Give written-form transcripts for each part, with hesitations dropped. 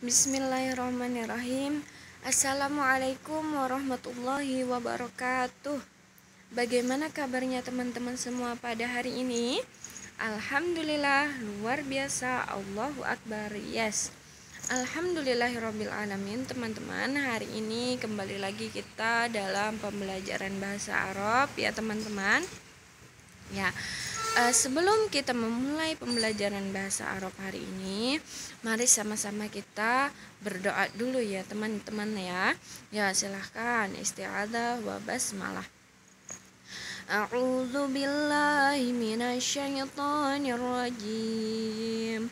Bismillahirrahmanirrahim. Assalamualaikum warahmatullahi wabarakatuh. Bagaimana kabarnya teman-teman semua pada hari ini? Alhamdulillah, luar biasa. Allahu Akbar. Yes. Alhamdulillahirrabbilalamin. Teman-teman, hari ini kembali lagi kita dalam pembelajaran bahasa Arab ya teman-teman. Ya, sebelum kita memulai pembelajaran bahasa Arab hari ini, mari sama-sama kita berdoa dulu ya teman-teman ya. Ya, silahkan isti'adzah wa basmalah. A'udzu billahi minasyaitonir rajim.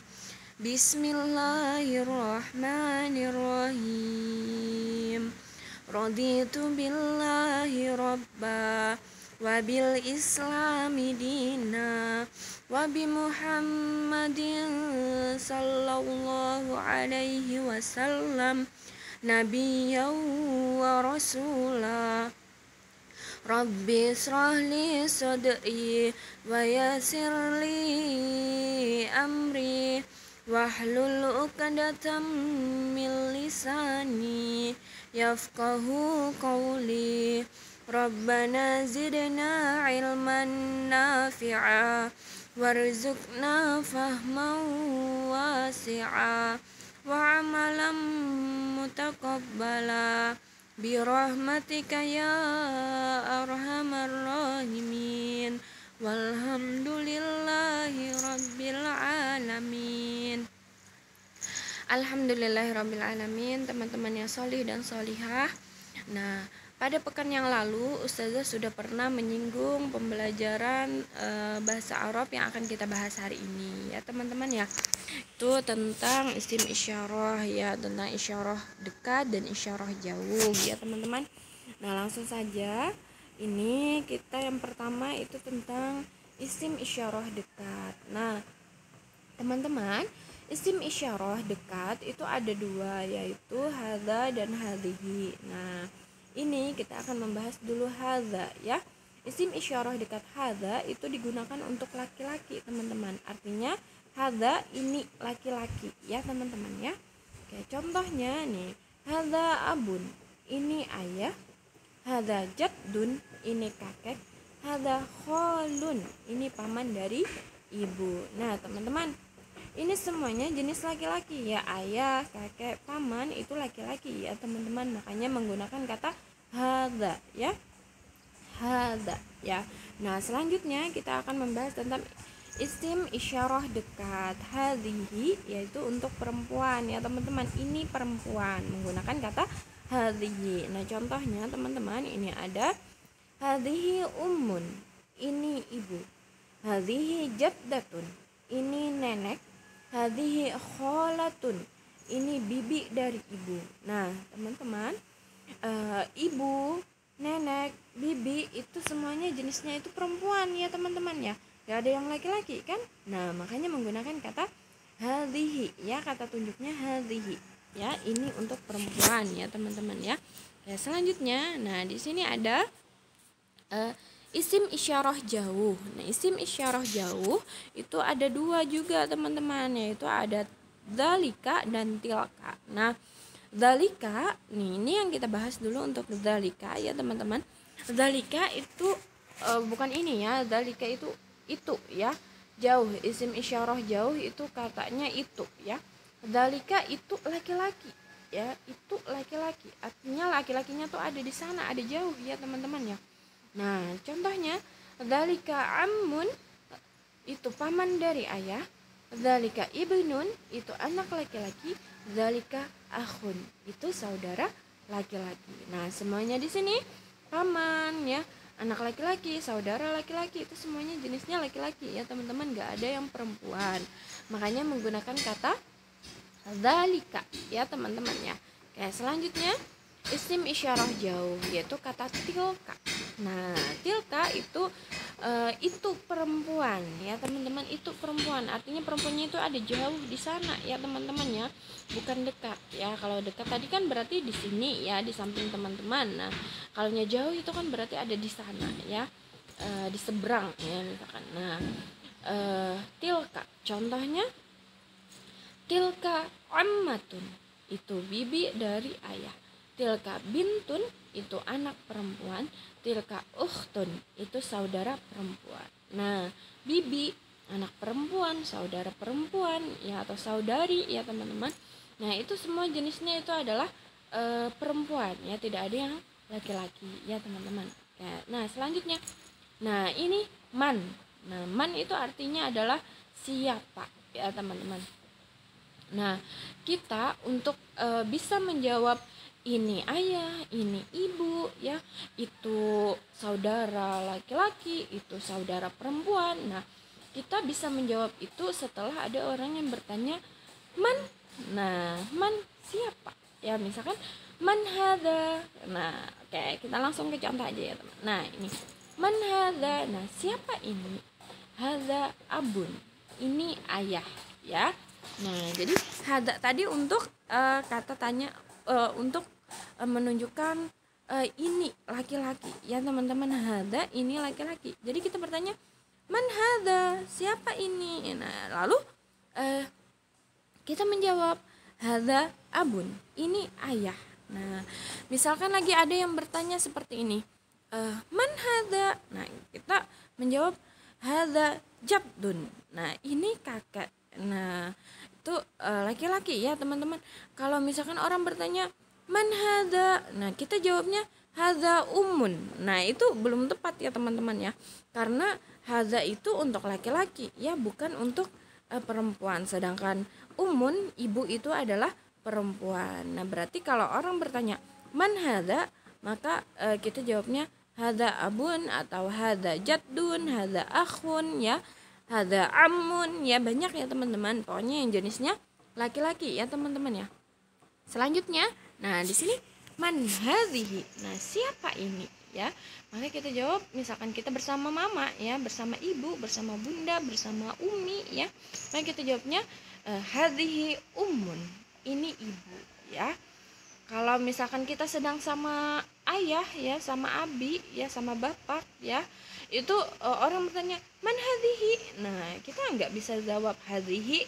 Bismillahirrahmanirrahim. Raditu billahi rabba wa bil islami dina wa bi Muhammadin sallallahu alaihi wasallam nabiyyan wa rasula. Rabbi israh li sadri wa yassir li amri wahlul 'uqdatam min lisani yafqahu qawli. Rabbana zidna ilman nafi'a warzuqna fahman wasi'a wa amalan mutaqabbala birahmatika ya arhamar rahimin walhamdulillahi rabbil alamin. Alhamdulillahi rabbil alamin. Teman-teman yang solih dan solihah, nah, pada pekan yang lalu Ustazah sudah pernah menyinggung pembelajaran bahasa Arab yang akan kita bahas hari ini ya teman-teman ya. Itu tentang isim isyarah ya, tentang isyarah dekat dan isyarah jauh ya teman-teman. Nah, langsung saja. Ini kita yang pertama itu tentang isim isyarah dekat. Nah, teman-teman, isim isyarah dekat itu ada dua, yaitu hadza dan hadhihi. Nah, ini kita akan membahas dulu hadza ya. Isim isyarah dekat hadza itu digunakan untuk laki-laki teman-teman. Artinya hadza ini laki-laki ya teman-teman ya. Oke, contohnya nih, hadza abun, ini ayah. Hadza jaddun, ini kakek. Hadza khalun, ini paman dari ibu. Nah teman-teman, ini semuanya jenis laki-laki ya, ayah, kakek, paman itu laki-laki ya teman-teman. Makanya menggunakan kata hadza ya, hadza ya. Nah, selanjutnya kita akan membahas tentang isim isyarah dekat hadhihi, yaitu untuk perempuan ya teman-teman. Ini perempuan menggunakan kata hadhihi. Nah, contohnya teman-teman, ini ada hadhihi ummun, ini ibu. Hadhihi jaddatun, ini nenek. Hadhihi kholatun, ini bibi dari ibu. Nah teman-teman, ibu, nenek, bibi itu semuanya jenisnya itu perempuan ya teman-teman ya. Gak ada yang laki-laki kan. Nah, makanya menggunakan kata hadhihi ya, kata tunjuknya hadhihi ya. Ini untuk perempuan ya teman-teman ya. Ya, selanjutnya, nah di sini ada isim isyarah jauh. Nah, isim isyarah jauh itu ada dua juga teman-teman, yaitu ada dzalika dan tilka. Nah, dzalika nih, ini yang kita bahas dulu untuk dzalika ya teman-teman. Dzalika itu bukan ini ya, dzalika itu ya, jauh. Isim isyarah jauh itu katanya itu ya. Dzalika itu laki-laki ya, itu laki-laki. Artinya laki-lakinya tuh ada di sana, ada jauh ya teman-teman ya. Nah, contohnya dzalika ammun, itu paman dari ayah. Dzalika ibnun, itu anak laki-laki. Dzalika akhun, itu saudara laki-laki. Nah, semuanya di sini paman ya, anak laki-laki, saudara laki-laki, itu semuanya jenisnya laki-laki ya teman-teman, gak ada yang perempuan. Makanya menggunakan kata dzalika ya teman-teman ya. Oke, selanjutnya isim isyarah jauh, yaitu kata tilka. Nah, tilka itu perempuan ya teman-teman, itu perempuan. Artinya perempuannya itu ada jauh di sana ya teman-teman ya, bukan dekat ya. Kalau dekat tadi kan berarti di sini ya, di samping teman-teman. Nah, kalau jauh itu kan berarti ada di sana ya, di seberang ya misalkan. Nah, tilka contohnya tilka ammatun, itu bibi dari ayah. Tilka bintun itu anak perempuan, tilka ukhtun itu saudara perempuan. Nah, bibi anak perempuan, saudara perempuan ya atau saudari ya teman-teman. Nah, itu semua jenisnya itu adalah perempuan ya, tidak ada yang laki-laki ya teman-teman. Nah, selanjutnya. Nah, ini man. Nah, man itu artinya adalah siapa ya teman-teman. Nah, kita untuk bisa menjawab ini ayah, ini ibu ya, itu saudara laki-laki, itu saudara perempuan. Nah, kita bisa menjawab itu setelah ada orang yang bertanya man. Nah, man siapa? Ya, misalkan man hadza. Nah, oke, kita langsung ke contoh aja ya, teman. Nah, ini man hadza. Nah, siapa ini? Hadza abun. Ini ayah, ya. Nah, jadi hadza tadi untuk kata tanya untuk menunjukkan ini laki-laki ya teman-teman. Hadza ini laki-laki. Jadi kita bertanya man hadza, siapa ini? Nah, lalu kita menjawab hadza abun, ini ayah. Nah, misalkan lagi ada yang bertanya seperti ini, man hadza. Nah, kita menjawab hadza jabdun. Nah, ini kakek. Nah, itu laki-laki ya teman-teman. Kalau misalkan orang bertanya man hadza, nah kita jawabnya hadza ummun. Nah, itu belum tepat ya teman-teman ya, karena hadza itu untuk laki-laki ya, bukan untuk perempuan. Sedangkan ummun, ibu itu adalah perempuan. Nah, berarti kalau orang bertanya man hadza, maka kita jawabnya hadza abun atau hadza jaddun, hadza akhun ya, hadza ammun ya, banyak ya teman-teman. Pokoknya yang jenisnya laki-laki ya teman-teman ya. Selanjutnya, nah di sini man hadhihi. Nah, siapa ini ya? Maka kita jawab, misalkan kita bersama mama ya, bersama ibu, bersama bunda, bersama umi ya. Maka kita jawabnya hadhihi ummun. Ini ibu ya. Kalau misalkan kita sedang sama ayah ya, sama abi ya, sama bapak ya, itu orang bertanya man hadhihi. Nah, kita nggak bisa jawab hadhihi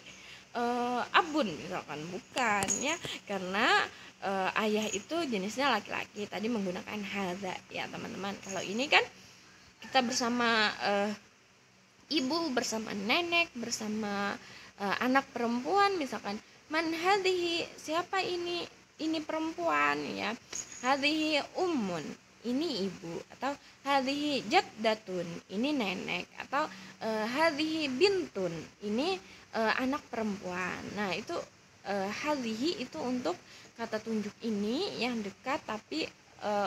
abun misalkan, bukan ya, karena ayah itu jenisnya laki-laki, tadi menggunakan hadza ya teman-teman. Kalau ini kan kita bersama ibu, bersama nenek, bersama anak perempuan, misalkan man hadhihi, siapa ini perempuan ya, hadhihi ummun, ini ibu, atau hadhihi jaddatun, ini nenek, atau hadhihi bintun, ini anak perempuan. Nah, itu hadhihi itu untuk kata tunjuk ini yang dekat tapi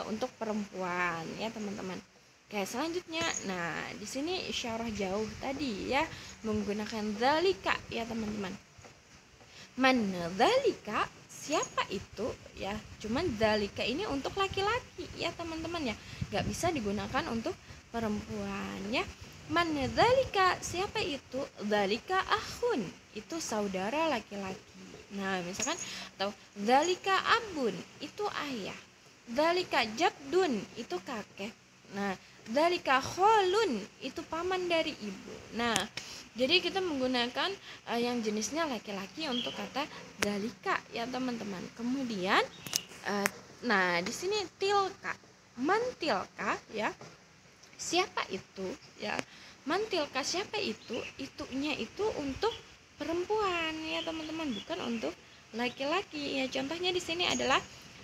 untuk perempuan ya teman-teman. Oke, selanjutnya, nah di sini isyarah jauh tadi ya, menggunakan dzalika ya teman-teman. Man dzalika, siapa itu ya, cuman dzalika ini untuk laki-laki ya teman-teman ya, nggak bisa digunakan untuk perempuan ya. Man dzalika, siapa itu? Dzalika akhun, itu saudara laki-laki. Nah, misalkan, atau dzalika abun, itu ayah. Dzalika jaddun, itu kakek. Nah, dzalika kholun, itu paman dari ibu. Nah, jadi kita menggunakan yang jenisnya laki-laki untuk kata dzalika ya teman-teman. Kemudian nah di sini tilka, man tilka ya, siapa itu ya, man tilka siapa itu, itunya itu untuk perempuan ya teman-teman, bukan untuk laki-laki ya. Contohnya di sini adalah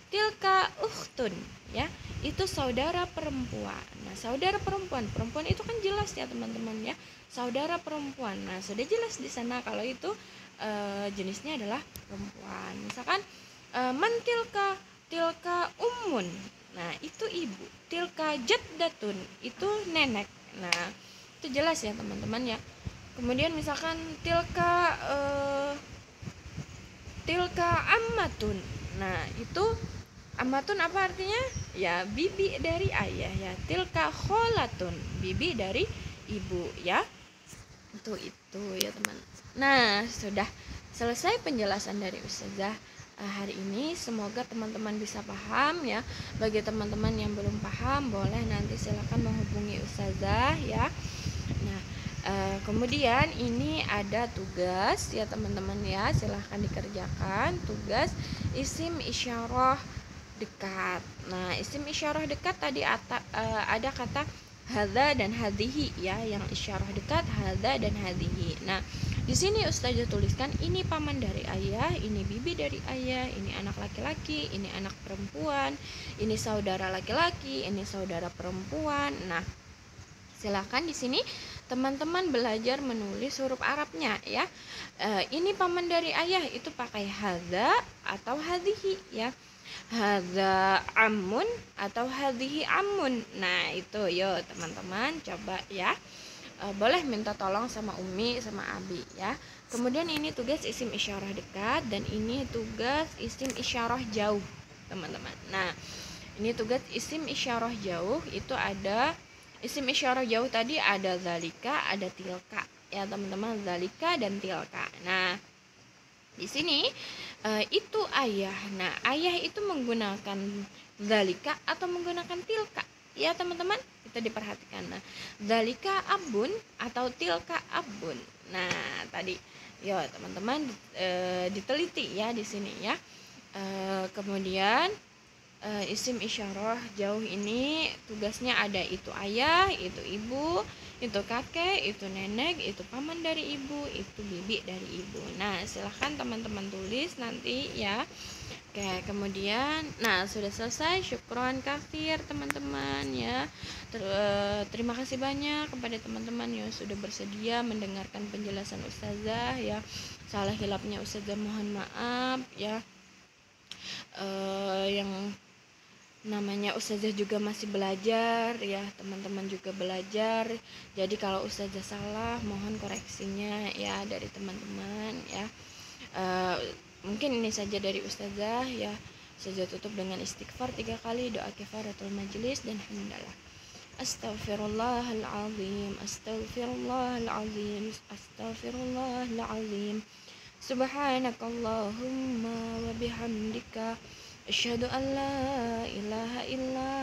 tilka ukhtun ya, itu saudara perempuan. Nah, saudara perempuan itu kan jelas ya teman-teman ya, saudara perempuan. Nah, sudah jelas di sana kalau itu jenisnya adalah perempuan. Misalkan man tilka ummun, nah itu ibu. Tilka jaddatun, itu nenek. Nah, itu jelas ya teman-teman ya. Kemudian misalkan tilka ammatun, nah itu ammatun apa artinya? Ya, bibi dari ayah ya. Tilka kholatun, bibi dari ibu ya. Itu ya teman. Nah, sudah selesai penjelasan dari Ustazah hari ini. Semoga teman-teman bisa paham ya. Bagi teman-teman yang belum paham, boleh nanti silakan menghubungi Ustazah ya. Nah, Kemudian ini ada tugas ya teman-teman ya, silahkan dikerjakan tugas isim isyarah dekat. Nah, isim isyarah dekat tadi ada kata hadza dan hadhihi ya, yang isyarah dekat hadza dan hadhihi. Nah, di sini Ustazah tuliskan ini paman dari ayah, ini bibi dari ayah, ini anak laki-laki, ini anak perempuan, ini saudara laki-laki, ini saudara perempuan. Nah, silakan di sini teman-teman belajar menulis huruf Arabnya ya. Ini paman dari ayah itu pakai hadza atau hadhihi ya. Hadza amun atau hadhihi amun. Nah, itu yuk teman-teman coba ya. Boleh minta tolong sama Umi sama Abi ya. Kemudian ini tugas isim isyarah dekat dan ini tugas isim isyarah jauh teman-teman. Nah, ini tugas isim isyarah jauh itu ada isim isyarah jauh tadi ada zalika, ada tilka ya teman-teman, zalika dan tilka. Nah, di sini itu ayah. Nah, ayah itu menggunakan zalika atau menggunakan tilka ya teman-teman, kita diperhatikan. Nah, zalika abun atau tilka abun. Nah, tadi ya teman-teman diteliti ya di sini ya. Kemudian isim isyarah jauh ini tugasnya ada itu ayah, itu ibu, itu kakek, itu nenek, itu paman dari ibu, itu bibi dari ibu. Nah, silahkan teman-teman tulis nanti ya. Oke, kemudian nah sudah selesai, syukron kafir teman-teman ya. Terima kasih banyak kepada teman-teman yang sudah bersedia mendengarkan penjelasan Ustazah ya. Salah hilapnya Ustazah mohon maaf ya. Yang namanya Ustazah juga masih belajar ya, teman-teman juga belajar. Jadi kalau Ustazah salah mohon koreksinya ya dari teman-teman ya. Mungkin ini saja dari Ustazah ya. Ustazah tutup dengan istighfar 3 kali, doa kifaratul majlis dan hamdalah. Astaghfirullahalazim, astaghfirullahalazim, astaghfirullahalazim. Subhanakallahumma wa bihamdika asyhadu an la ilaha illa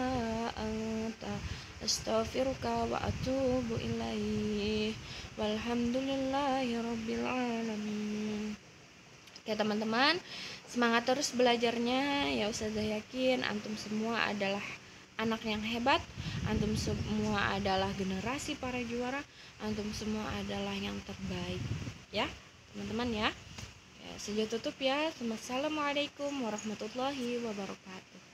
anta astaghfiruka wa atubu ilaih. Walhamdulillahi rabbil alamin. Oke teman-teman, semangat terus belajarnya ya. Ustazah yakin antum semua adalah anak yang hebat, antum semua adalah generasi para juara, antum semua adalah yang terbaik ya teman-teman ya. Sudah tutup ya. Assalamualaikum warahmatullahi wabarakatuh.